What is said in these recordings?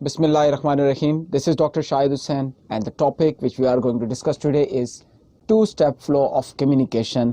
Bismillahir Rahmanir Rahim. This is Dr. Shahid Hussain, and the topic which we are going to discuss today is two-step flow of communication,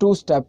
two-step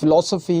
philosophy,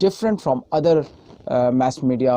different from other mass media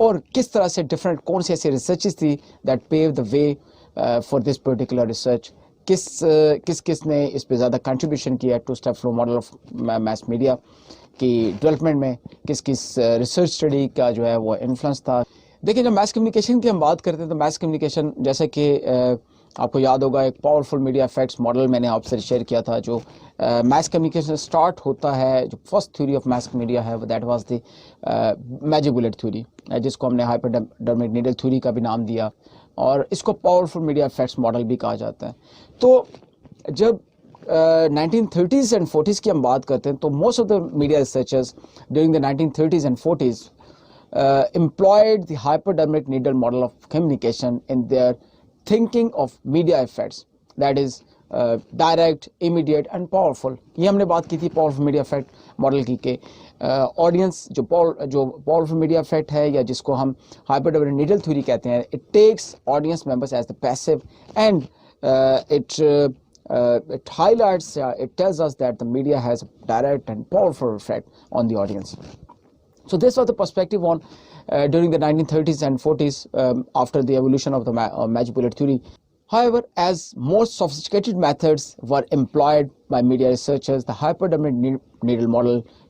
اور کس طرح سے different کون سی ایسی researches تھی that paved the way for this particular research. کس نے اس پہ زیادہ کنٹریبیوشن کیا two step flow model of mass media کی ڈیولپمنٹ میں, کس ریسرچ اسٹڈی کا جو ہے وہ انفلوئنس تھا. دیکھیں جب میس کمیونیکیشن کی ہم بات کرتے ہیں تو میس کمیونیکیشن جیسے کہ آپ کو یاد ہوگا ایک پاورفل میڈیا افیکٹس ماڈل میں نے آپ سے شیئر کیا تھا. جو میس کمیونیکیشن اسٹارٹ ہوتا ہے, جو first theory of mass media ہے that was the magic bullet theory, جس کو ہم نے ہائپرڈرمک نیڈل تھیوری کا بھی نام دیا, اور اس کو پاورفل میڈیا افیکٹس ماڈل بھی کہا جاتا ہے. تو جب 1930s اینڈ 40s کی ہم بات کرتے ہیں تو most of the media researchers during the 1930s and 40s employed the hypodermic needle model of communication in their thinking of media effects, that is direct, immediate and powerful. یہ ہم نے بات کی تھی powerful media effect model کی کہ audience جو powerful media effect ہے یا جس کو ہم hypodermic needle theory کہتے ہیں, it takes audience members as the passive and it highlights, it tells us that the media has a direct and powerful effect on the audience. So this was the perspective on during the 1930s and 40s after the evolution of the magic bullet theory. However, as more sophisticated methods were employed by media researchers, the hypodermic needle model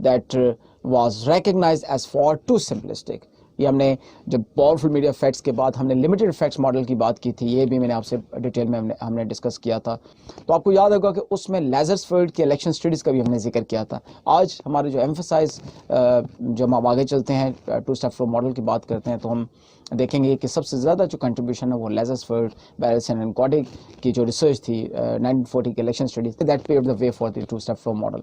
that was recognized as far too simplistic. یہ ہم نے جب powerful media effects کے بعد ہم نے limited effects model کی بات کی تھی, یہ بھی میں نے آپ سے ڈیٹیل میں ہم نے ڈسکس کیا تھا. تو آپ کو یاد ہوگا کہ اس میں لیزرسفیلڈ کی الیکشن اسٹڈیز کا بھی ہم نے ذکر کیا تھا. آج ہمارے جو ایمفسائز جب ہم آگے چلتے ہیں ٹو اسٹیپ فلو ماڈل کی بات کرتے ہیں تو ہم دیکھیں گے کہ سب سے زیادہ جو کنٹریبیوشن ہے وہ لیزرسفیلڈ, بیرلسن اینڈ کوڈک کی جو ریسرچ تھی 1940 کی election studies, that paved the way for the two step flow model.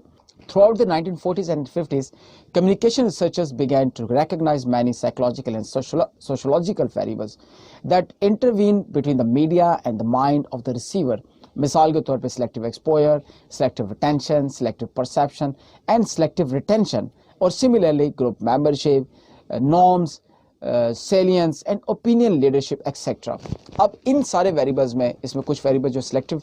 Throughout the 1940s and 50s, communication researchers began to recognize many psychological and sociological variables that intervene between the media and the mind of the receiver. مثال کے طور پہ selective exposure, selective attention, selective perception and selective retention, اور similarly group membership, norms, salience and opinion leadership etcetera. اب ان سارے variables میں اس میں کچھ ویریبل جو سلیکٹیو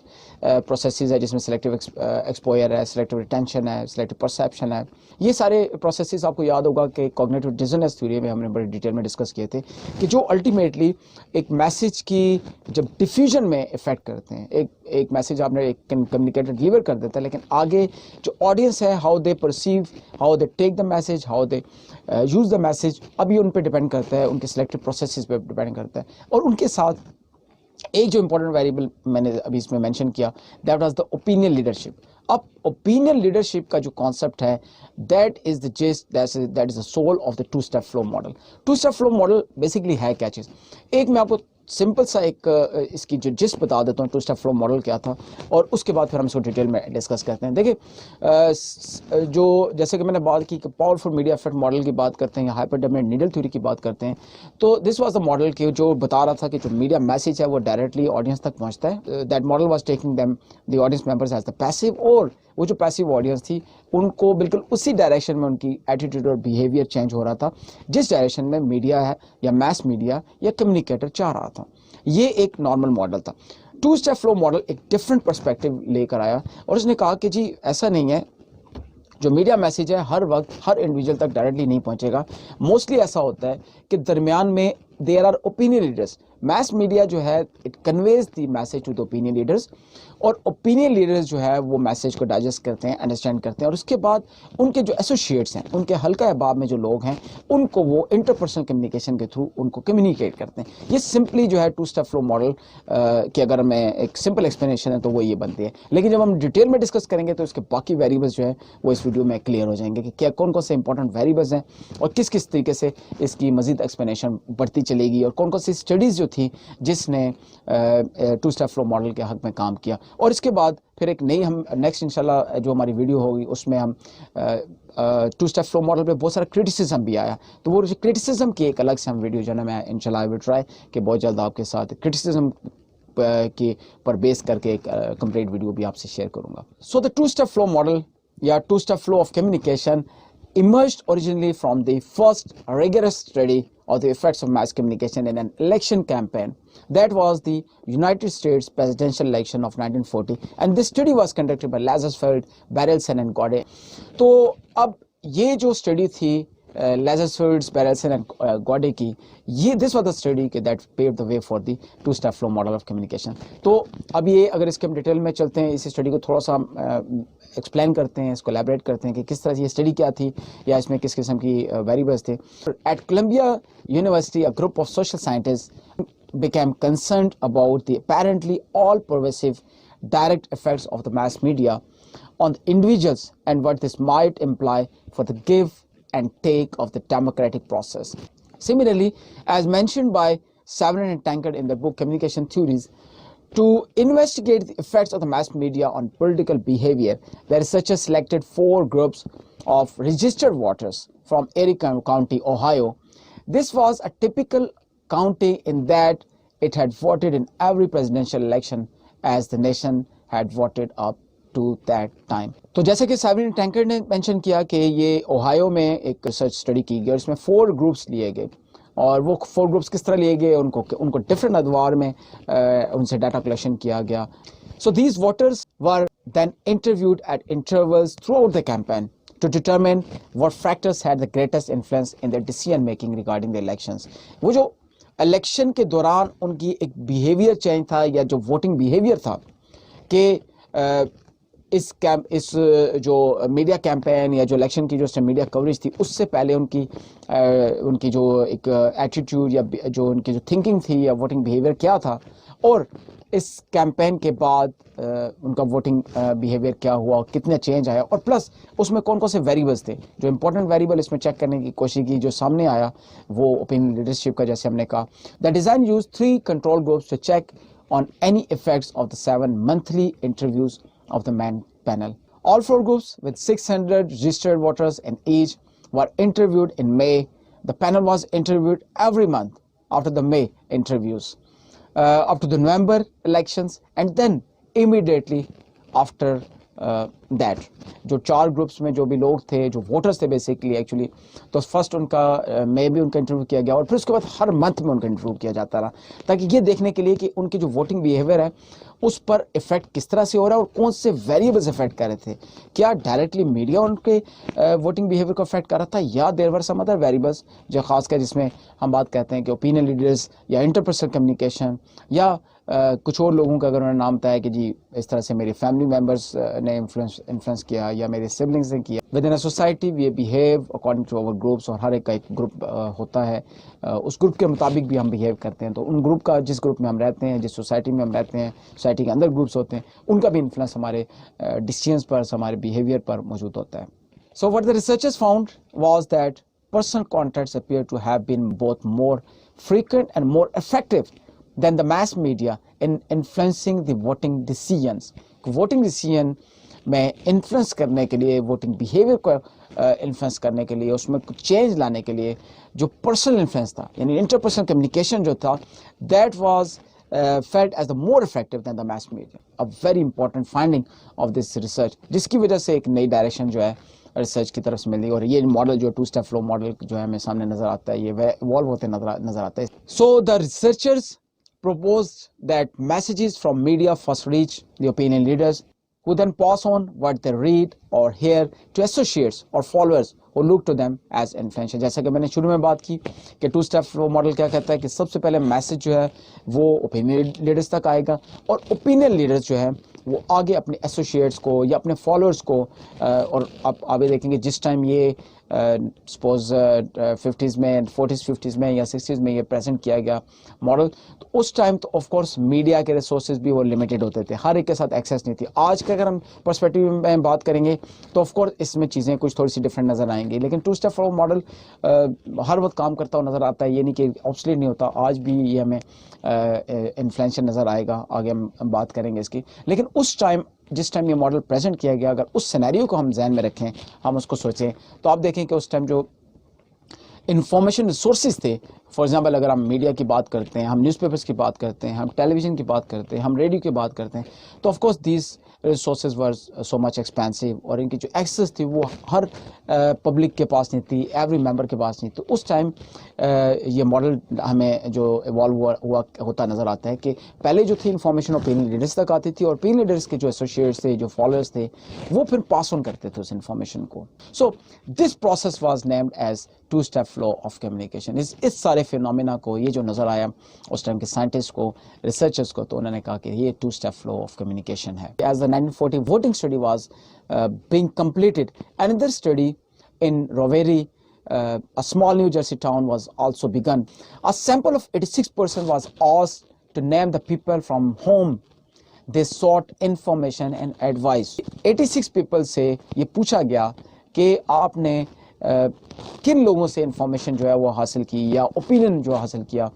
پروسیسز ہے, جس میں سلیکٹیو ایکسپوئر ہے, سلیکٹیو ریٹینشن ہے, سلیکٹیو پرسیپشن ہے, یہ سارے پروسیسز آپ کو یاد ہوگا کہ کوگنیٹو ڈیزوننس تھیوری میں ہم نے بڑی ڈیٹیل میں ڈسکس کیے تھے کہ جو الٹیمیٹلی ایک میسج کی جب ڈیفیوژن میں افیکٹ کرتے ہیں. ایک میسج آپ نے ایک کمیونیکیٹر ڈلیور کر دیتا ہے, لیکن آگے جو آڈینس ہے how they perceive, how they take the message, how they use the message, اب یہ ان پہ ڈپینڈ کرتا ہے, ان کے سلیکٹیو پروسیسز پہ ڈپینڈ کرتا ہے. اور ان کے ساتھ ایک جو امپورٹنٹ ویریبل میں نے ابھی اس میں مینشن کیا that was the opinion leadership. اب اوپینین لیڈرشپ کا جو کانسیپٹ ہے that is the gist, that is the soul of the two step flow model. Two step flow model basically ہے کیا چیز؟ ایک میں آپ کو سمپل سا ایک اس کی جو جسٹ بتا دیتا ہوں ٹو اسٹیپ فلو ماڈل کیا تھا, اور اس کے بعد پھر ہم اس کو ڈیٹیل میں ڈسکس کرتے ہیں. دیکھیں جو جیسے کہ میں نے بات کی کہ پاورفل میڈیا افیکٹ ماڈل کی بات کرتے ہیں یا ہائپرڈرمک نیڈل تھیوری کی بات کرتے ہیں, تو دس واز دا ماڈل کہ جو بتا رہا تھا کہ جو میڈیا میسج ہے وہ ڈائریکٹلی آڈینس تک پہنچتا ہے. That model was taking them the audience members as the passive, اور وہ جو پیسو آڈینس تھی ان کو بالکل اسی ڈائریکشن میں ان کی ایٹیٹیوڈ اور بیہیویئر چینج ہو رہا تھا جس ڈائریکشن میں میڈیا ہے یا میس میڈیا یا کمیونیکیٹر چاہ رہا تھا. یہ ایک نارمل ماڈل تھا. ٹو اسٹیپ فلو ماڈل ایک ڈفرینٹ پرسپیکٹو لے کر آیا, اور اس نے کہا کہ جی ایسا نہیں ہے, جو میڈیا میسیج ہے ہر وقت ہر انڈیویجول تک ڈائریکٹلی نہیں پہنچے گا. موسٹلی ایسا ہوتا ہے کہ درمیان میں there are opinion leaders. Mass media جو ہے it conveys the message to the opinion leaders, اور اوپینین لیڈرز جو ہے وہ میسیج کو ڈائجسٹ کرتے ہیں, انڈرسٹینڈ کرتے ہیں, اور اس کے بعد ان کے جو ایسوسیٹس ہیں, ان کے حلقہ احباب میں جو لوگ ہیں, ان کو وہ انٹرپرسنل کمیونیکیشن کے تھرو ان کو کمیونیکیٹ کرتے ہیں. یہ سمپلی جو ہے ٹو اسٹیپ فلو ماڈل کی اگر میں ایک سمپل ایکسپلینیشن ہے تو وہ یہ بنتی ہے. لیکن جب ہم ڈیٹیل میں ڈسکس کریں گے تو اس کے باقی ویریبلس جو ہیں وہ اس ویڈیو میں کلیئر ہو جائیں گے کہ کیا کون کون سے انپورٹنٹ ویریبلس ہیں اور کس کس طریقے سے اس کی مزید ایکسپلینیشن بڑھتی چلے گی, اور کون کون سی اسٹڈیز جو تھی جس نے ٹو اسٹیپ فلو ماڈل کے حق میں کام کیا. اور اس کے بعد پھر ایک نئی ہم نیکسٹ انشاءاللہ جو ہماری ویڈیو ہوگی اس میں ہم ٹو اسٹیپ فلو ماڈل پہ بہت سارا کرٹیسزم بھی آیا, تو وہ کرٹیسزم کی ایک الگ سے ہم ویڈیو جو ہے نا میں انشاءاللہ آئی ول ٹرائی کہ بہت جلد آپ کے ساتھ کرٹیسزم کے پر بیس کر کے ایک کمپلیٹ ویڈیو بھی آپ سے شیئر کروں گا. So the two step flow model یا two step flow of communication emerged originally from the first rigorous study of the effects of mass communication in an election campaign. That was the United States presidential election of 1940, and this study was conducted by Lazarsfeld, Berelsen and Gode. تو اب یہ جو study تھی Lazarsfeld, Berelsen and Gode کی, یہ this was the study that paved the way for the two-step flow model of communication. تو اب یہ اگر اس کے ہم ڈیٹیل میں چلتے ہیں, اس اسٹڈی کو تھوڑا سا ایکسپلین کرتے ہیں, اس کو ایلیبریٹ کرتے ہیں کہ کس طرح یہ اسٹڈی کیا تھی یا اس میں کس قسم کی ویریبلس تھے. At Columbia University a group of social scientists became concerned about the apparently all pervasive direct effects of the mass media on the individuals and what this might imply for the give and take of the democratic process. Similarly, as mentioned by Savran and Tankard in their book Communication Theories, to investigate the effects of the mass media on political behavior, the researchers selected 4 groups of registered voters from Erie County, Ohio. This was a typical county in that it had voted in every presidential election as the nation had voted up to that time. تو جیسے کہ سیورین tanker نے mention کیا کہ یہ Ohio میں ایک research study کی گئی اور اس میں 4 گروپس لیے گئے, اور وہ 4 گروپس کس طرح لیے گئے, ان کو ڈفرینٹ ادوار میں ان سے ڈیٹا کلیکشن کیا گیا. So these voters were then interviewed at intervals throughout the campaign to determine what factors had the greatest influence in their decision making regarding the elections. وہ جو الیکشن کے دوران ان کی ایک بیہیویئر چینج تھا یا جو ووٹنگ بیہیویئر تھا کہ اس جو میڈیا کیمپین یا جو الیکشن کی جو میڈیا کوریج تھی اس سے پہلے ان کی جو ایک ایٹیٹیوڈ یا جو ان کی جو تھنکنگ تھی یا ووٹنگ بیہیویئر کیا تھا, اور اس کیمپین کے بعد ان کا ووٹنگ بیہیویئر کیا ہوا, کتنا چینج آیا, اور پلس اس میں کون کون سے ویریبلس تھے. جو امپورٹنٹ ویریبل اس میں چیک کرنے کی کوشش کی جو سامنے آیا وہ اوپینین لیڈرشپ کا, جیسے ہم نے کہا. The design use 3 control groups to check on any effects of the 7 monthly interviews of the main panel. All 4 groups with 600 registered voters in each were interviewed in May. The panel was interviewed every month after the May interviews up to the November elections, and then immediately after that. جو 4 groups میں جو بھی لوگ تھے, جو voters تھے basically actually, تو first in کا میں بھی ان کا انٹرویو کیا گیا, اور پھر اس کے بعد ہر منتھ میں ان کا انٹرویو کیا جاتا رہا, تاکہ یہ دیکھنے کے لیے کہ ان کی جو ووٹنگ بیہیویئر ہے اس پر افیکٹ کس طرح سے ہو رہا ہے اور کون سے ویریبلز افیکٹ کر رہے تھے. کیا ڈائریکٹلی میڈیا ان کے ووٹنگ بیہیویئر کو افیکٹ کر رہا تھا, یا دیر ور سم ادر ویریبلز جو خاص کر جس میں ہم بات کہتے ہیں کہ اوپینین لیڈرز یا انٹرپرسنل کمیونیکیشن, یا کچھ اور لوگوں کا اگر انہوں نے نام بتایا کہ جی اس طرح سے میرے فیملی ممبرس نے انفلوئنس کیا یا میرے سبلنگس نے کیا. Within a society we behave according to our groups, اور ہر ایک کا ایک گروپ ہوتا ہے, اس گروپ کے مطابق بھی ہم بہیو کرتے ہیں. تو ان گروپ کا, جس گروپ میں ہم رہتے ہیں, جس سوسائٹی میں ہم رہتے ہیں, سوسائٹی کے اندر گروپس ہوتے ہیں, ان کا بھی انفلوئنس ہمارے ڈیسیژنس پر, ہمارے بہیویئر پر موجود ہوتا ہے. سو what the researchers found was that personal contacts appear to have been both more frequent and more effective than the mass media in influencing the voting decisions. voting decision میں influence کرنے کے لیے, voting behaviour کو influence کرنے کے لیے, اس میں کچھ چینج لانے کے لیے جو پرسنل انفلوئنس تھا, یعنی انٹرپرسنل کمیونیکیشن جو تھا, that was felt as the more effective than the mass media. A very important finding of this research, جس کی وجہ سے ایک نئی ڈائریکشن جو ہے ریسرچ کی طرف سے مل رہی, اور یہ ماڈل جو 2-step flow ماڈل جو ہے ہمیں سامنے نظر آتا ہے, یہ ایوالو ہوتے نظر آتا ہے. So the researchers proposed that messages from media first reach the opinion leaders, who then pass on what they read or hear to associates or followers who look to them as influential. جیسا کہ میں نے شروع میں بات کی کہ 2-step flow model کیا کہتا ہے کہ سب سے پہلے میسج جو ہے وہ اوپینین لیڈرز تک آئے گا, اور اوپینین لیڈرز جو ہے وہ آگے اپنے ایسوسیٹس کو یا اپنے فالوورز کو, اور آپ آگے دیکھیں گے جس ٹائم یہ سپوز 50s میں 40s 50s میں یا 60s میں یہ پریزنٹ کیا گیا ماڈل, تو اس ٹائم تو آف کورس میڈیا کے ریسورسز بھی وہ لمیٹڈ ہوتے تھے, ہر ایک کے ساتھ ایکسیس نہیں تھی. آج کے اگر ہم پرسپیکٹیو میں بات کریں گے تو آف کورس اس میں چیزیں کچھ تھوڑی سی ڈفرینٹ نظر آئیں گی, لیکن 2 اسٹیپ فلو ماڈل ہر وقت کام کرتا ہوا نظر آتا ہے, یہ نہیں کہ آبسلیٹ نہیں ہوتا, آج بھی یہ ہمیں انفلوئنشل نظر آئے گا, آگے ہم بات کریں گے اس کی. لیکن اس ٹائم جس ٹائم یہ ماڈل پریزنٹ کیا گیا, اگر اس سینیریو کو ہم ذہن میں رکھیں, ہم اس کو سوچیں, تو آپ دیکھیں کہ اس ٹائم جو انفارمیشن ریسورسز تھے, فار ایگزامپل اگر ہم میڈیا کی بات کرتے ہیں, ہم نیوز پیپرس کی بات کرتے ہیں, ہم ٹیلی ویژن کی بات کرتے ہیں, ہم ریڈیو کی بات کرتے ہیں, تو of course these resources were so much expensive, اور ان کی جو ایکسیس تھی وہ ہر پبلک کے پاس نہیں تھی, ایوری ممبر کے پاس نہیں. تو اس ٹائم یہ ماڈل ہمیں جو ایوالو ہوا ہوتا نظر آتا ہے کہ پہلے جو تھی انفارمیشن اوپینین لیڈرس تک آتی تھی, اور اوپینین لیڈرس کے جو ایسوسیٹس تھے, جو فالوورس تھے, وہ پھر پاس آن کرتے تھے اس انفارمیشن کو. So this process was named as 2 step flow of communication. اس سارے فینومینا کو, یہ جو نظر آیا اس ٹائم کے سائنٹسٹ کو, ریسرچرس کو, تو انہوں نے کہا کہ یہ 2 اسٹیپ فلو آف کمیونیکیشن ہے. As the 1940 voting study was being completed, another study in Roveri, a small New Jersey town, was also begun. A sample of 86% was asked to name the people from whom they sought information and advice. 86 people سے یہ پوچھا گیا کہ آپ نے کن لوگوں سے انفارمیشن جو ہے وہ حاصل کی, یا اوپینین جو حاصل کیا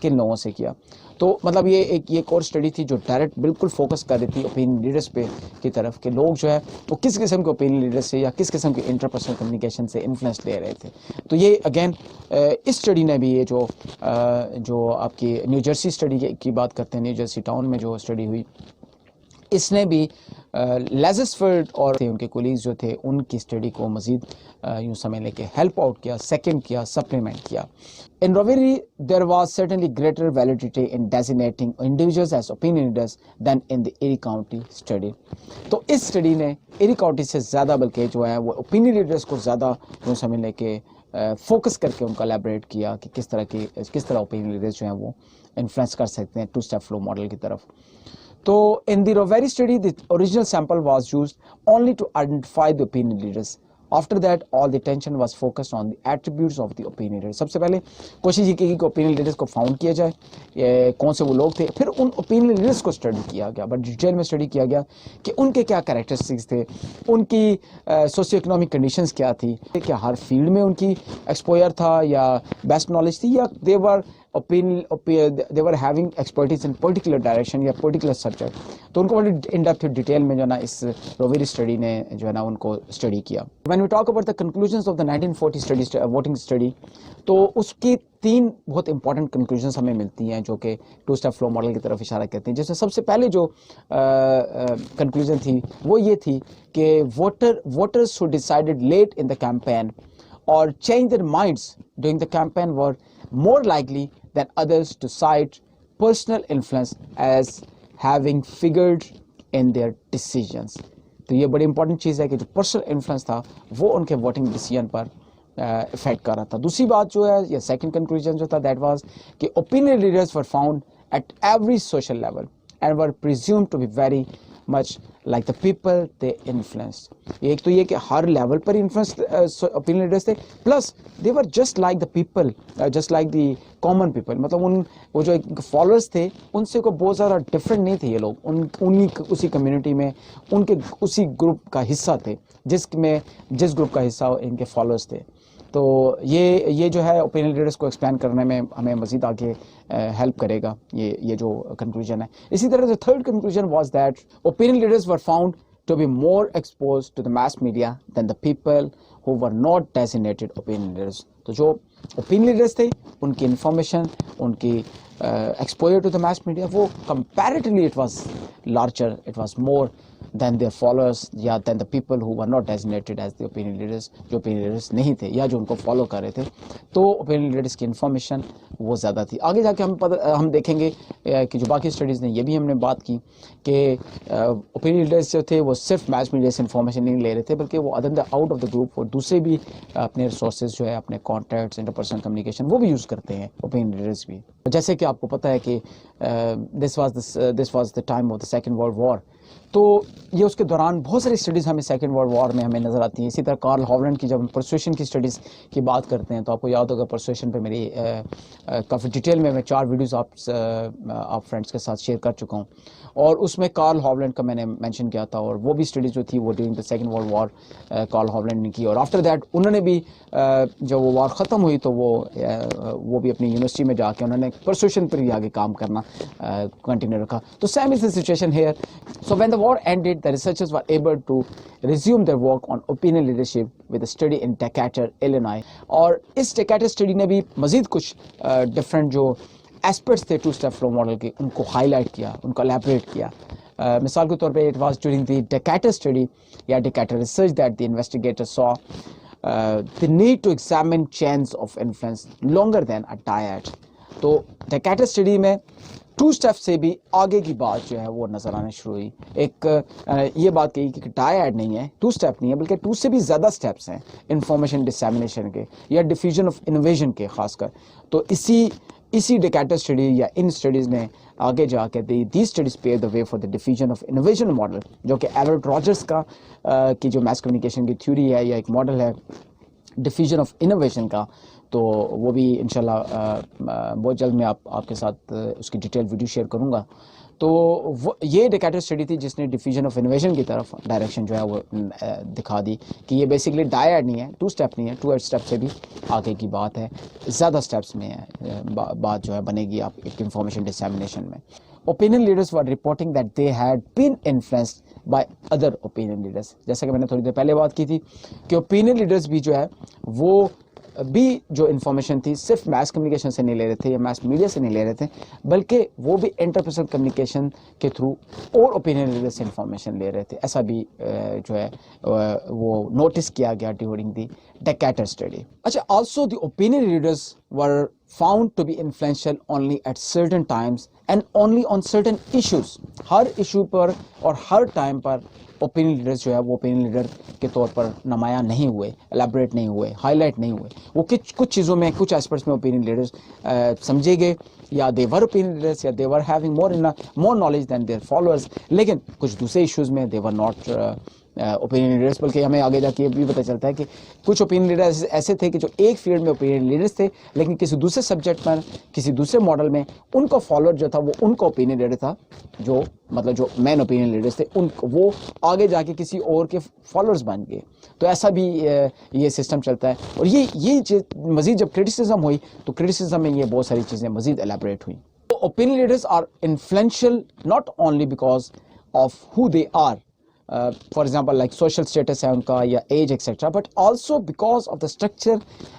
کن لوگوں سے کیا. تو مطلب یہ ایک اور اسٹڈی تھی جو ڈائریکٹ بالکل فوکس کر رہی تھی اوپینین لیڈرس پہ کی طرف, کہ لوگ جو ہے وہ کس قسم کے اوپینین لیڈرس سے یا کس قسم کے انٹرپرسنل کمیونیکیشن سے انفلوئنس لے رہے تھے. تو یہ اگین اس اسٹڈی نے بھی, یہ جو آپ کی نیو جرسی اسٹڈی کی بات کرتے ہیں, نیو جرسی ٹاؤن میں جو اسٹڈی ہوئی, اس نے بھی لیزسفرڈ اور ان کے کولیگز جو تھے ان کی اسٹڈی کو مزید یوں سمجھ لیں کہ ہیلپ آؤٹ کیا, سیکنڈ کیا, سپلیمنٹ کیا. In Roveri, there was certainly greater validity in designating individuals as opinion leaders than in the Erie County study. تو اس اسٹڈی نے ایری کاؤنٹی سے زیادہ بلکہ جو ہے وہ اوپینین لیڈرس کو زیادہ یوں سمجھ لیں کہ فوکس کر کے ان کا الیبریٹ کیا کہ کس طرح اوپینین لیڈرس جو ہیں وہ انفلوئنس کر سکتے ہیں 2 اسٹیپ فلو ماڈل کی طرف. تو in the Roveri study, the original sample was used only to identify the opinion leaders. After that, all the attention was focused on the attributes of the opinion leaders. سب سے پہلے کوشش یہ کی کہ opinion leaders کو found کیا جائے, کون سے وہ لوگ تھے, پھر ان اوپینین لیڈرس کو اسٹڈی کیا گیا, بٹ ڈیٹیل میں اسٹڈی کیا گیا کہ ان کے کیا کریکٹرسٹکس تھے, ان کی سوشیو اکنامک کنڈیشنز کیا تھی, کیا ہر فیلڈ میں ان کی ایکسپوئر تھا یا بیسٹ نالج تھی, یا they were having expertise in particular direction یا particular subject. تو ان کو بڑی ان ڈیپتھ ڈیٹیل میں جو ہے نا اس روویری اسٹڈی نے جو ہے نا ان کو اسٹڈی کیا. When we talk about the conclusions of the 1940 study voting study, تو اس کی 3 بہت امپورٹنٹ کنکلوژنس ہمیں ملتی ہیں جو کہ 2 اسٹیپ فلو ماڈل کی طرف اشارہ کرتے ہیں. جس میں سب سے پہلے جو کنکلوژن تھی وہ یہ تھی کہ voters who decided late in the campaign or changed their minds during the campaign were more likely than others to cite personal influence as having figured in their decisions. تو یہ بڑی امپورٹنٹ چیز ہے کہ جو پرسنل انفلوئنس تھا وہ ان کے ووٹنگ ڈیسیجن پر افیکٹ کر رہا تھا. دوسری بات جو ہے یا سیکنڈ کنکلوژن جو تھا دیٹ واز کہ opinion leaders were found at every social level and were presumed to be very much like the people they influence. ایک تو یہ کہ ہر لیول پر انفلوئنس اوپینین لیڈرس تھے, plus they were just like the people, just like the common people. مطلب وہ جو فالوورس تھے ان سے کوئی بہت زیادہ ڈفرینٹ نہیں تھے یہ لوگ, اسی کمیونٹی میں ان کے اسی گروپ کا حصہ تھے جس گروپ کا حصہ ان کے فالوورس تھے. تو یہ جو ہے اوپینین لیڈرس کو ایکسپلین کرنے میں ہمیں مزید آگے ہیلپ کرے گا یہ جو کنکلوژن ہے. اسی طرح سے third conclusion was that opinion leaders were found to be more exposed to the mass media than the people who were not designated opinion leaders. تو جو opinion leaders تھے ان کی انفارمیشن, ان کی exposure to the mass media, وہ comparatively it was larger, it was more than their followers یا than the people who were not designated as the opinion leaders, جو opinion leaders نہیں تھے یا جو ان کو فالو کر رہے تھے. تو opinion leaders کی انفارمیشن وہ زیادہ تھی. آگے جا کے ہم دیکھیں گے کہ جو باقی اسٹڈیز نے یہ بھی ہم نے بات کی کہ opinion leaders جو تھے وہ صرف mass media سے انفارمیشن نہیں لے رہے تھے, بلکہ وہ other than out of the group وہ دوسرے بھی اپنے ریسورسز جو ہے, اپنے کانٹیکٹس, انٹرپرسنل کمیونیکیشن وہ بھی یوز کرتے ہیں opinion leaders بھی. جیسے کہ آپ کو پتہ ہے کہ this was the time of the Second World War. تو یہ اس کے دوران بہت ساری اسٹڈیز ہمیں سیکنڈ ورلڈ وار میں ہمیں نظر آتی ہیں. اسی طرح کارل ہاولینڈ کی جب ہم پرسویشن کی اسٹڈیز کی بات کرتے ہیں تو آپ کو یاد ہوگا پرسویشن پہ میری کافی ڈیٹیل میں 4 ویڈیوز آپ فرینڈس کے ساتھ شیئر کر چکا ہوں, اور اس میں کارل ہاولینڈ کا میں نے مینشن کیا تھا, اور وہ بھی اسٹڈیز جو تھی وہ during the second world war Carl Hovland نے کی, اور آفٹر دیٹ انہوں نے بھی جب وہ وار ختم ہوئی تو وہ بھی اپنی یونیورسٹی میں جا کے انہوں نے پرسویشن پر بھی آگے کام کرنا کنٹینیو رکھا. تو same is the situation here. So when the war ended, the researchers were able to resume their work on opinion leadership with a study in Decatur, Illinois. اور اس Decatur study نے بھی مزید کچھ ڈفرینٹ جو aspects تھے 2-step flow model کے ان کو high light کیا, ان کو الیبریٹ کیا. مثال کے طور پہ it was during the Decatur study یا Decatur research that the investigators saw the need to examine chains of influence longer than a dyad. تو Decatur study میں 2-step سے بھی آگے کی بات جو ہے وہ نظر آنے شروع ہوئی. ایک یہ بات کہی کہ ڈائیڈ نہیں ہے, 2-step نہیں ہے, بلکہ 2 سے بھی زیادہ سٹیپس ہیں انفارمیشن ڈسیمینیشن کے یا ڈیفیوژن آف انوویژن کے خاص کر. تو اسی ڈیکیٹر اسٹڈی یا ان اسٹڈیز نے آگے جا کے the studies paved the way for the diffusion of innovation model, جو کہ ایورٹ راجرز کا کی جو میس کمیونیکیشن کی تھیوری ہے یا ایک ماڈل ہے ڈیفیوژن آف انوویژن کا. تو وہ بھی انشاءاللہ بہت جلد میں آپ کے ساتھ اس کی ڈیٹیل ویڈیو شیئر کروں گا. تو یہ ڈیکیٹر اسٹڈی تھی جس نے ڈیفیوژن آف انوویژن کی طرف ڈائریکشن جو ہے وہ دکھا دی کہ یہ بیسکلی ڈائیڈ نہیں ہے, 2-step نہیں ہے, 2 اسٹیپ سے بھی آگے کی بات ہے, زیادہ اسٹیپس میں ہے بات جو ہے بنے گی آپ ایک انفارمیشن ڈسیمینیشن میں. Opinion leaders were reporting that they had been influenced by other opinion leaders. جیسا کہ میں نے تھوڑی دیر پہلے بات کی تھی کہ opinion leaders بھی جو ہے وہ بھی جو انفارمیشن تھی صرف میس کمیونیکیشن سے نہیں لے رہے تھے یا میس میڈیا سے نہیں لے رہے تھے, بلکہ وہ بھی انٹرپرسنل کمیونیکیشن کے تھرو اور اوپینین لیڈر سے انفارمیشن لے رہے تھے. ایسا بھی جو ہے وہ نوٹس کیا گیا ڈیورنگ دی ڈیکیٹر اسٹڈی. اچھا, also the opinion leaders were found to be influential only at certain times and only on certain issues. ہر ایشو پر اور ہر ٹائم پر اوپینین لیڈرز جو ہے وہ اوپینین لیڈر کے طور پر نمایاں نہیں ہوئے, الیبریٹ نہیں ہوئے, ہائی لائٹ نہیں ہوئے. وہ کچھ چیزوں میں کچھ ایسپیکٹس میں اوپینین لیڈرز سمجھے گئے یا they were opinion leaders یا they were having more knowledge than their followers, لیکن کچھ دوسرے ایشوز میں they were not opinion leaders. بلکہ ہمیں آگے جا کے یہ بھی پتہ چلتا ہے کہ کچھ اوپینین لیڈرز ایسے تھے کہ جو ایک فیلڈ میں اوپینین لیڈرز تھے, لیکن کسی دوسرے سبجیکٹ پر کسی دوسرے ماڈل میں ان کا فالوور جو تھا وہ ان کا اوپینین لیڈر تھا, جو مطلب جو مین اوپینین لیڈرز تھے وہ آگے جا کے کسی اور کے فالوورز بن گئے. تو ایسا بھی یہ سسٹم چلتا ہے. اور یہ مزید جب کرٹیسزم ہوئی تو کرٹیسزم میں یہ بہت ساری چیزیں مزید الیبریٹ ہوئیں. تو opinion leaders are influential not only because of who they are, for example like social status ہے ان کا یا age etcetera, but also because of the structure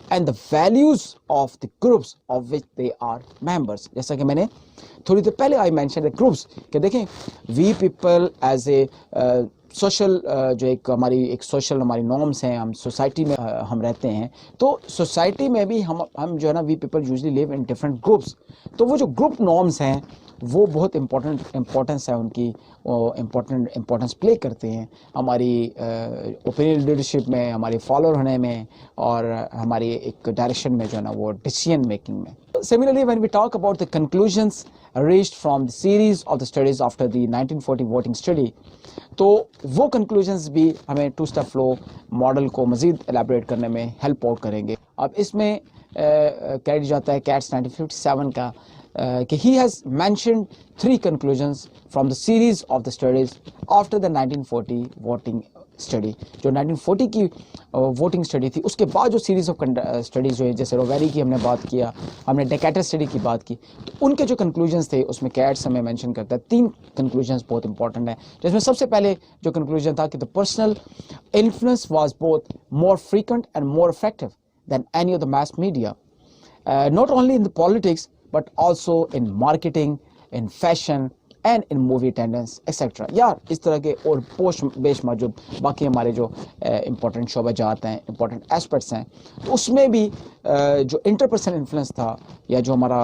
and the values of the groups of which they are members. جیسا کہ میں نے تھوڑی دیر پہلے آئی مینشن دا گروپس کہ دیکھیں we people as a social جو ایک سوشل ہماری نارمس ہیں, ہم سوسائٹی میں ہم رہتے ہیں, تو سوسائٹی میں بھی ہم جو ہے نا we people usually live in different groups. تو وہ جو گروپ نارمس ہیں وہ بہت امپورٹنس ہے ان کی, امپورٹنس پلے کرتے ہیں ہماری اوپینین لیڈرشپ میں, ہماری فالوور ہونے میں, اور ہماری ایک ڈائریکشن میں جو ہے نا وہ ڈیسیژن میکنگ میں. Similarly, when we talk about the conclusions reached from the series of the studies after the 1940 voting study, تو وہ کنکلوژنس بھی ہمیں 2-step flow ماڈل کو مزید الیبریٹ کرنے میں ہیلپ آؤٹ کریں گے. اب اس میں کہا جاتا ہے کیٹس 1957 کا کہ he has mentioned 3 conclusions from the series of the studies after the 1940 voting study. جو 1940 کی ووٹنگ اسٹڈی تھی اس کے بعد جو سیریز آف اسٹڈیز جو ہے, جیسے رویری کی ہم نے بات کیا, ہم نے ڈیکیٹر اسٹڈی کی بات کی, تو ان کے جو کنکلوژنس تھے اس میں کیٹس ہمیں مینشن کرتا ہے 3 کنکلوژنس بہت امپورٹنٹ ہیں, جس میں سب سے پہلے جو کنکلوژن تھا کہ the personal influence was both more frequent and more effective than any of the mass media, not only in the politics but also in marketing, in fashion and in movie attendance etc. یا اس طرح کے اور بے شمار جو باقی ہمارے جو امپورٹنٹ شعبہ جات ہیں, امپورٹنٹ ایسپیکٹس ہیں, تو اس میں بھی جو انٹرپرسنل انفلوئنس تھا یا جو ہمارا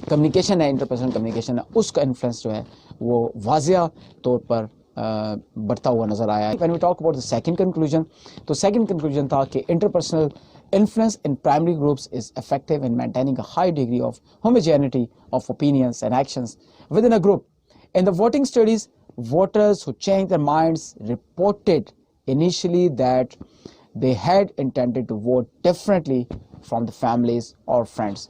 کمیونیکیشن ہے, انٹرپرسنل کمیونیکیشن ہے, اس کا انفلوئنس جو ہے وہ واضح طور پر بڑھتا ہوا نظر آیا. When we talk about the second conclusion, تو second conclusion تھا کہ interpersonal influence in primary groups is effective in maintaining a high degree of homogeneity of opinions and actions within a group. In the voting studies, voters who changed their minds reported initially that they had intended to vote differently from the families or friends.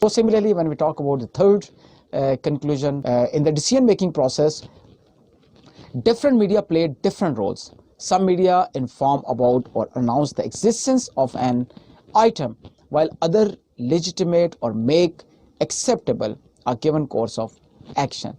So similarly, when we talk about the third conclusion, in the decision making process, different media played different roles. Some media inform about or announce the existence of an item, while other legitimate or make acceptable a given course of action.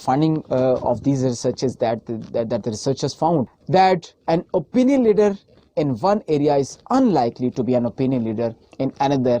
finding of these research is that the researchers found that an opinion leader in one area is unlikely to be an opinion leader in another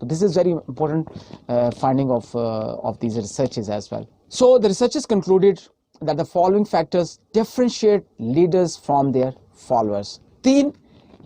So this is very important finding of these researches as well. So the researchers concluded that the following factors differentiate leaders from their followers. 3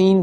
3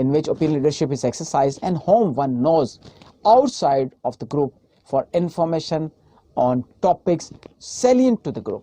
in which opinion leadership is exercised, and whom one knows outside of the group for information on topics salient to the group.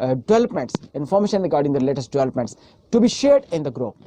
developments, information regarding the latest developments to be shared in the group,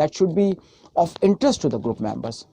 that should be of interest to the group members,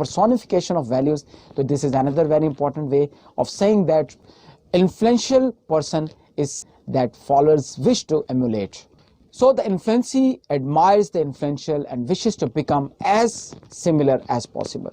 personification of values, so this is another very important way of saying that influential person is that followers wish to emulate. So the influencee admires the influential and wishes to become as similar as possible.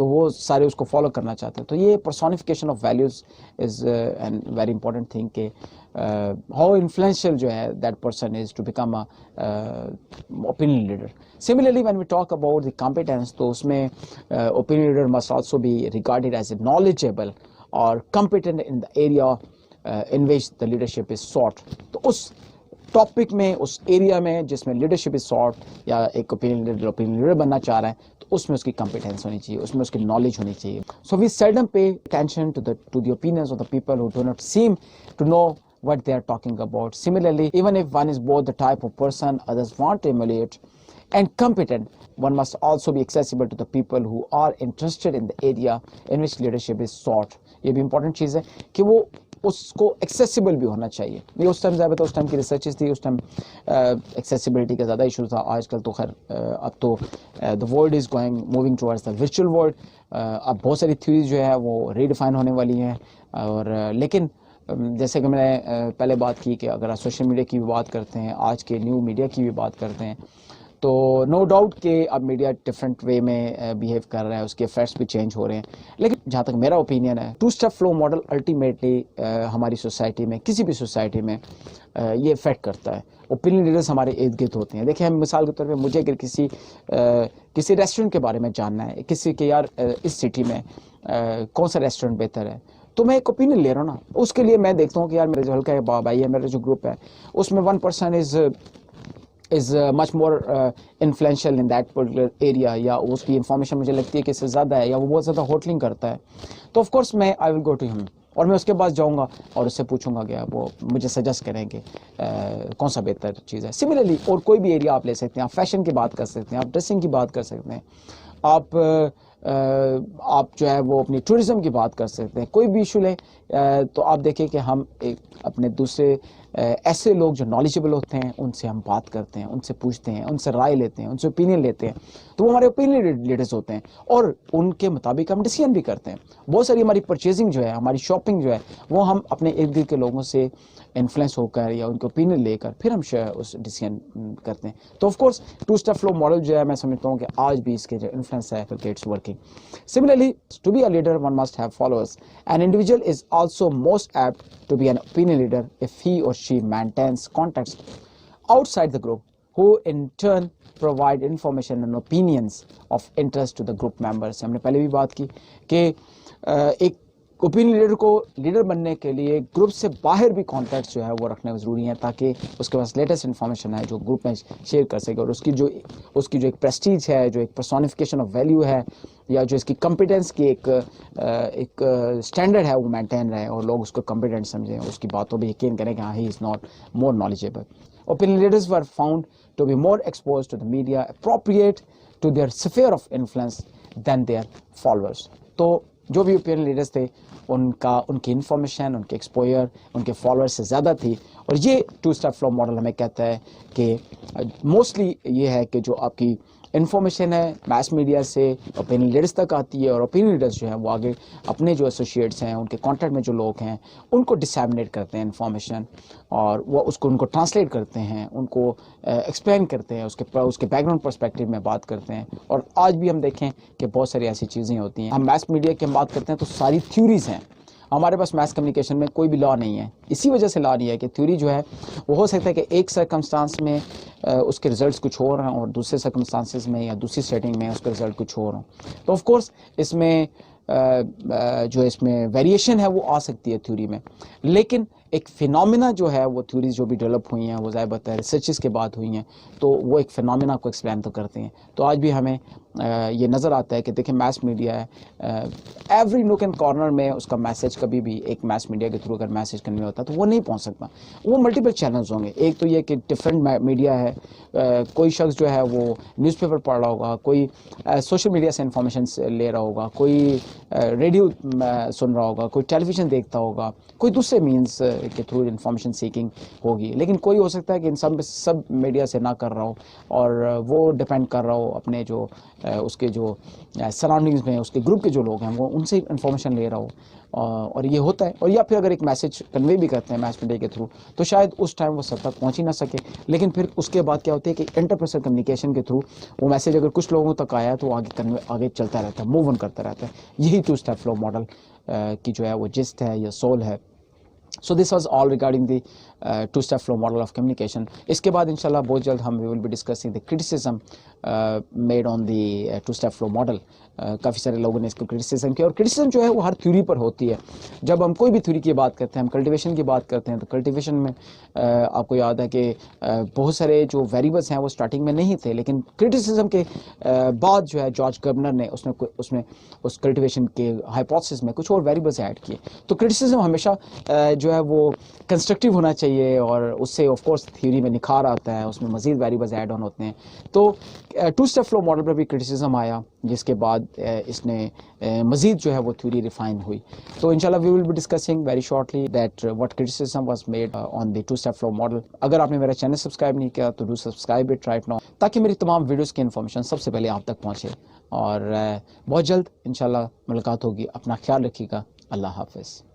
تو وہ سارے اس کو follow کرنا چاہتے ہیں. تو یہ personification of values is an very important thing کہ ہاؤ انفلوئنشیل جو ہے that person is to become opinion leader. Similarly when we talk about the competence, تو اس میں opinion leader must also be regarded as a knowledgeable اور competent in the area in which the leadership is sought. تو اس topic میں, اس area میں جس میں leadership is sort, یا ایک اوپینین لیڈر بننا چاہ رہا ہے, تو اس میں اس کی کمپیٹنس ہونی چاہیے, اس میں اس کی نالج ہونی چاہیے. سو وی seldom pay attention to the opinions of the people who do not seem to know what they are talking about. Similarly, even if one is both the type of person others want to emulate and competent, one must also be accessible to the people who are interested in the area in which leadership is sought. یہ بھی important چیز ہے کہ وہ اس کو accessible بھی ہونا چاہیے. یہ اس ٹائم ظاہر تھا, اس ٹائم کی ریسرچز تھی, اس ٹائم ایکسیسیبلٹی کا زیادہ ایشو تھا. آج کل تو خیر اب تو the world is moving towards the virtual world. اب بہت ساری تھیوریز جو ہے وہ ریڈیفائن ہونے والی ہیں. اور لیکن جیسے کہ میں نے پہلے بات کی کہ اگر آپ سوشل میڈیا کی بھی بات کرتے ہیں, آج کے نیو میڈیا کی بھی بات کرتے ہیں, تو نو ڈاؤٹ کہ اب میڈیا ڈفرینٹ وے میں بیہیو کر رہا ہے, اس کے افیکٹس بھی چینج ہو رہے ہیں. لیکن جہاں تک میرا اوپینین ہے, 2-step فلو ماڈل الٹیمیٹلی ہماری سوسائٹی میں, کسی بھی سوسائٹی میں یہ افیکٹ کرتا ہے. اوپینین لیڈرز ہمارے ارد گرد ہوتے ہیں. دیکھیں ہم مثال کے طور پہ, مجھے اگر کسی ریسٹورنٹ کے بارے میں جاننا ہے, کسی کے یار اس سٹی میں کون سا ریسٹورنٹ بہتر ہے, تو میں ایک اوپینین لے رہا ہوں نا. اس کے لیے میں دیکھتا ہوں کہ یار میرے جو ہلکا ہے بھائی ہے, میرا جو گروپ ہے, اس میں 1% is much more influential in that particular area, یا اس کی انفارمیشن مجھے لگتی ہے کہ اس سے زیادہ ہے, یا وہ بہت زیادہ ہوٹلنگ کرتا ہے, تو آف کورس میں آئی ول گو ٹو ہم, اور میں اس کے پاس جاؤں گا اور اس سے پوچھوں گا کہ وہ مجھے سجیسٹ کریں کہ کون سا بہتر چیز ہے. سملرلی اور کوئی بھی ایریا آپ لے سکتے ہیں, آپ فیشن کی بات کر سکتے ہیں, آپ ڈریسنگ کی بات کر سکتے ہیں, آپ جو ہے وہ اپنی ٹورزم کی بات کر سکتے ہیں. کوئی بھی ایشو لیں تو آپ دیکھیں کہ ہم اپنے دوسرے ایسے لوگ جو نالجیبل ہوتے ہیں ان سے ہم بات کرتے ہیں, ان سے پوچھتے ہیں, ان سے رائے لیتے ہیں, ان سے اوپینین لیتے ہیں, تو وہ ہمارے اوپینین لیڈرز ہوتے ہیں, اور ان کے مطابق ہم ڈیسیژن بھی کرتے ہیں. بہت ساری ہماری پرچیزنگ جو ہے, ہماری شاپنگ جو ہے, وہ ہم اپنے ارد گرد کے لوگوں سے انفلوئنس ہو کر یا ان کے اوپینین لے کر پھر ہم اس ڈیسیژن کرتے ہیں. تو of course 2-step flow model جو ہے, میں سمجھتا ہوں کہ آج بھی اس کے جو انفلوئنس ہے it's working. Similarly, to be a leader, one must have followers. An individual is also most apt to be an opinion leader if he or she maintains contacts outside the group, who in turn provide information and opinions of interest to the group members. ہم نے پہلے بھی بات کی کہ ایک opinion leader کو leader بننے کے لیے گروپ سے باہر بھی کانٹیکٹس جو ہے وہ رکھنے ضروری ہیں, تاکہ اس کے پاس لیٹسٹ انفارمیشن ہے جو گروپ میں شیئر کر سکے, اور اس کی جو ایک پریسٹیج ہے, جو ایک پرسونیفیکیشن آف ویلیو ہے, یا جو اس کی کمپیٹنس کی ایک اسٹینڈرڈ ہے, وہ مینٹین رہے اور لوگ اس کو کمپیٹنٹ سمجھیں, اس کی باتوں پہ یقین کریں کہ ہاں he is not more knowledgeable. Opinion leaders were found to be more exposed to the media appropriate to their sphere of influence than their followers. تو جو بھی اوپینین لیڈرز تھے ان کی انفارمیشن, ان کے ایکسپوئر ان کے فالوورز سے زیادہ تھی. اور یہ 2-step فلو ماڈل ہمیں کہتا ہے کہ موسٹلی یہ ہے کہ جو آپ کی انفارمیشن ہے میس میڈیا سے اوپینین لیڈرز تک آتی ہے, اور اوپینین لیڈرز جو ہیں وہ آگے اپنے جو ایسوسیٹس ہیں, ان کے کانٹیکٹ میں جو لوگ ہیں, ان کو ڈسیمنیٹ کرتے ہیں انفارمیشن, اور وہ ان کو ٹرانسلیٹ کرتے ہیں, ان کو ایکسپلین کرتے ہیں, اس کے بیک گراؤنڈ پرسپیکٹیو میں بات کرتے ہیں. اور آج بھی ہم دیکھیں کہ بہت ساری ایسی چیزیں ہوتی ہیں. ہم میس میڈیا کی ہم بات کرتے ہیں تو ساری تھیوریز ہیں, ہمارے پاس میس کمیونیکیشن میں کوئی بھی لا نہیں ہے. اسی وجہ سے لا نہیں ہے کہ تھیوری جو ہے وہ ہو سکتا ہے کہ ایک سرکمسٹانس میں اس کے ریزلٹس کچھ اور ہیں, اور دوسرے سرکمسٹانسز میں یا دوسری سیٹنگ میں اس کے ریزلٹ کچھ اور ہوں. تو آف کورس اس میں ویریشن ہے وہ آ سکتی ہے تھیوری میں, لیکن ایک فینومینا جو ہے وہ تھیوریز جو بھی ڈیولپ ہوئی ہیں وہ ظاہر بات ہے ریسرچز کے بعد ہوئی ہیں, تو وہ ایک فینومینا کو ایکسپلین تو کرتے ہیں. تو آج بھی ہمیں یہ نظر آتا ہے کہ دیکھیں میس میڈیا ہے, ایوری نوک اینڈ کارنر میں اس کا میسج کبھی بھی ایک میس میڈیا کے تھرو اگر میسج کنوے ہوتا ہے تو وہ نہیں پہنچ سکتا. وہ ملٹیپل چینلز ہوں گے. ایک تو یہ کہ ڈفرینٹ میڈیا ہے, کوئی شخص جو ہے وہ نیوز پیپر پڑھ رہا ہوگا, کوئی سوشل میڈیا سے انفارمیشن لے رہا ہوگا, کوئی ریڈیو سن رہا ہوگا, کوئی ٹیلی ویژن دیکھتا ہوگا, کوئی دوسرے مینس کے تھرو انفارمیشن سیکنگ ہوگی. لیکن کوئی ہو سکتا ہے کہ ان سب میڈیا سے نہ کر رہا ہو, اور وہ ڈپینڈ کر رہا ہو اپنے جو اس کے جو سراؤنڈنگز میں اس کے گروپ کے جو لوگ ہیں وہ ان سے انفارمیشن لے رہا ہو, اور یہ ہوتا ہے. اور یا پھر اگر ایک میسج کنوے بھی کرتے ہیں میس میڈیا کے تھرو تو شاید اس ٹائم وہ سب تک پہنچ ہی نہ سکے, لیکن پھر اس کے بعد کیا ہوتی ہے کہ انٹرپرسنل کمیونیکیشن کے تھرو وہ میسج اگر کچھ لوگوں تک آیا تو آگے چلتا رہتا ہے, موو آن کرتا رہتا ہے. یہی 2 اسٹیپ فلو ماڈل کی جو ہے وہ جسٹ ہے یا سول ہے. So this was all regarding the 2-step flow model of communication. اس کے بعد انشاءاللہ بہت جلد ہم we will be discussing the criticism made on the 2-step flow model. کافی سارے لوگوں نے اس کو کرٹیسزم کیا, اور کرٹیسزم جو ہے وہ ہر تھیوری پر ہوتی ہے. جب ہم کوئی بھی تھیوری کی بات کرتے ہیں, ہم کلٹیویشن کی بات کرتے ہیں, تو کلٹیویشن میں آپ کو یاد ہے کہ بہت سارے جو ویریبلس ہیں وہ سٹارٹنگ میں نہیں تھے, لیکن کرٹیسزم کے بعد جو ہے جارج کربنر نے اس کلٹیویشن کے ہائپوتھسس میں کچھ اور ویریبلس ایڈ کیے. تو کرٹیسزم ہمیشہ جو ہے وہ کنسٹرکٹیو ہونا چاہیے, اور اس سے آف کورس تھیوری میں نکھار آتا ہے, اس میں مزید ویریبلز ایڈ آن ہوتے ہیں. تو 2-step فلو ماڈل پر بھی کرٹیسزم آیا, جس کے بعد اس نے مزید جو ہے وہ تھیوری ریفائن ہوئی. تو انشاءاللہ we will be discussing very shortly that what criticism was made on the 2-step flow model. اگر آپ نے میرا چینل سبسکرائب نہیں کیا تو do subscribe it right now, تاکہ میری تمام ویڈیوز کی انفارمیشن سب سے پہلے آپ تک پہنچے. اور بہت جلد انشاءاللہ ملاقات ہوگی. اپنا خیال رکھیے گا. اللہ حافظ.